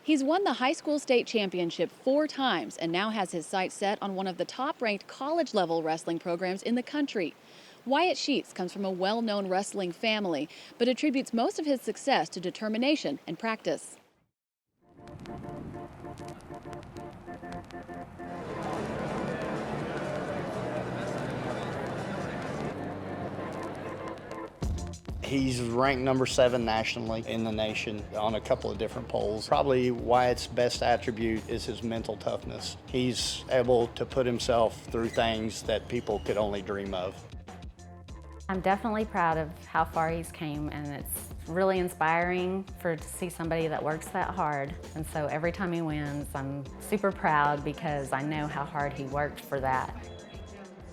He's won the high school state championship 4 times and now has his sights set on one of the top-ranked college-level wrestling programs in the country. Wyatt Sheets comes from a well-known wrestling family, but attributes most of his success to determination and practice. He's ranked number 7 nationally in the nation on a couple of different polls. Probably Wyatt's best attribute is his mental toughness. He's able to put himself through things that people could only dream of. I'm definitely proud of how far he's came, and it's really inspiring to see somebody that works that hard. And so every time he wins, I'm super proud because I know how hard he worked for that.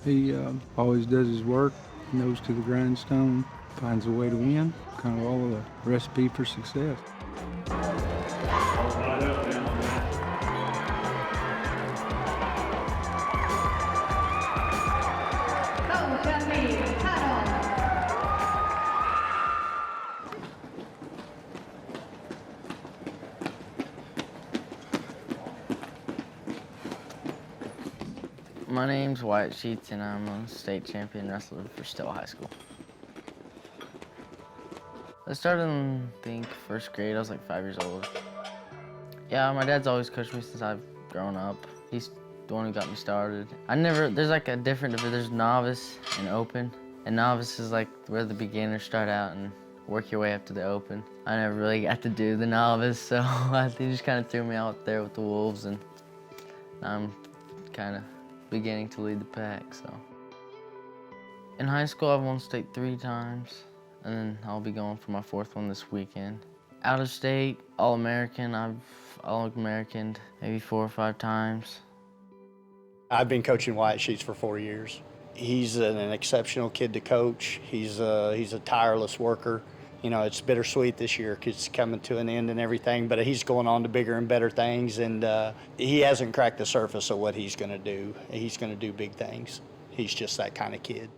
He always does his work, nose to the grindstone, finds a way to win, kind of all of the recipe for success. My name's Wyatt Sheets, and I'm a state champion wrestler for Still High School. I started in, I think, 1st grade. I was like 5 years old. Yeah, my dad's always coached me since I've grown up. He's the one who got me started. There's like a different, there's novice and open. And novice is like where the beginners start out and work your way up to the open. I never really got to do the novice, so they just kind of threw me out there with the wolves, and I'm kind of beginning to lead the pack, so. In high school, I've won state 3 times, and then I'll be going for my 4th one this weekend. Out of state, All-American, I've All-Americaned maybe 4 or 5 times. I've been coaching Wyatt Sheets for 4 years. He's an exceptional kid to coach. He's a tireless worker. You know, it's bittersweet this year because it's coming to an end and everything, but he's going on to bigger and better things, and he hasn't cracked the surface of what he's going to do. He's going to do big things. He's just that kind of kid.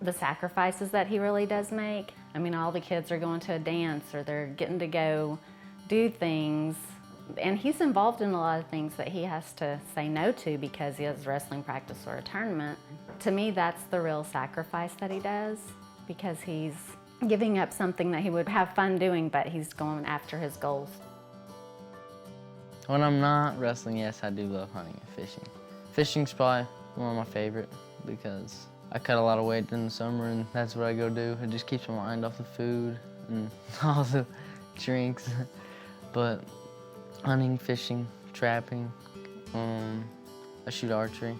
The sacrifices that he really does make. I mean, all the kids are going to a dance or they're getting to go do things, and he's involved in a lot of things that he has to say no to because he has wrestling practice or a tournament. To me, that's the real sacrifice that he does, because he's giving up something that he would have fun doing, but he's going after his goals. When I'm not wrestling, yes, I do love hunting and fishing. Fishing's probably one of my favorite because I cut a lot of weight in the summer, and that's what I go do. It just keeps my mind off the food and all the drinks. But hunting, fishing, trapping, I shoot archery.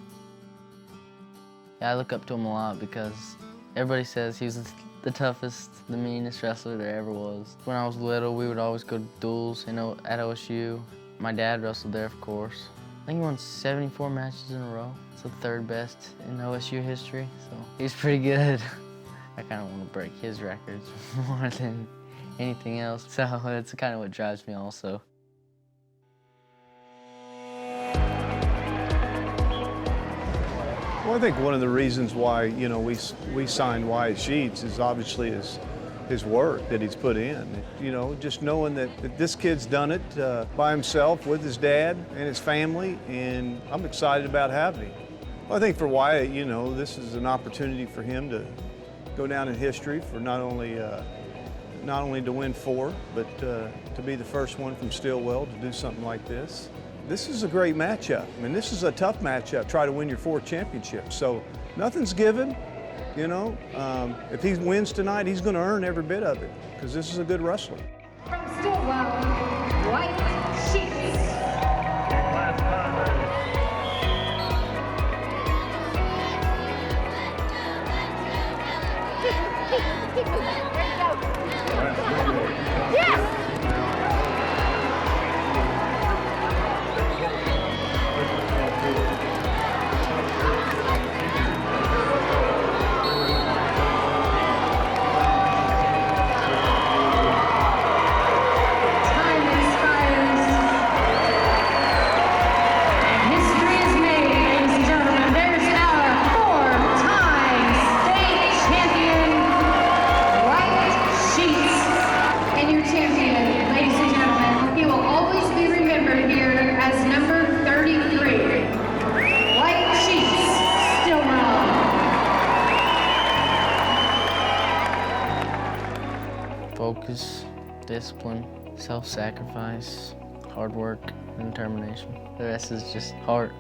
Yeah, I look up to him a lot because everybody says he was the toughest, the meanest wrestler there ever was. When I was little, we would always go to duels, at Osiyo. My dad wrestled there, of course. I think he won 74 matches in a row. It's the 3rd best in OSU history, so he's pretty good. I kind of want to break his records more than anything else, so that's kind of what drives me also. Well, I think one of the reasons why, we signed Wyatt Sheets is obviously his work that he's put in. Just knowing that this kid's done it by himself with his dad and his family, and I'm excited about having him. Well, I think for Wyatt, this is an opportunity for him to go down in history for not only to win 4, but to be the first one from Stillwell to do something like this. This is a great matchup. I mean, this is a tough matchup. Try to win your 4th championship. So nothing's given, If he wins tonight, he's going to earn every bit of it because this is a good wrestler. From Stillwell, Wyatt Sheets. Yes! Time speaker here as number 33, Wyatt Sheets, Stillwell. Focus, discipline, self-sacrifice, hard work, and determination. The rest is just heart.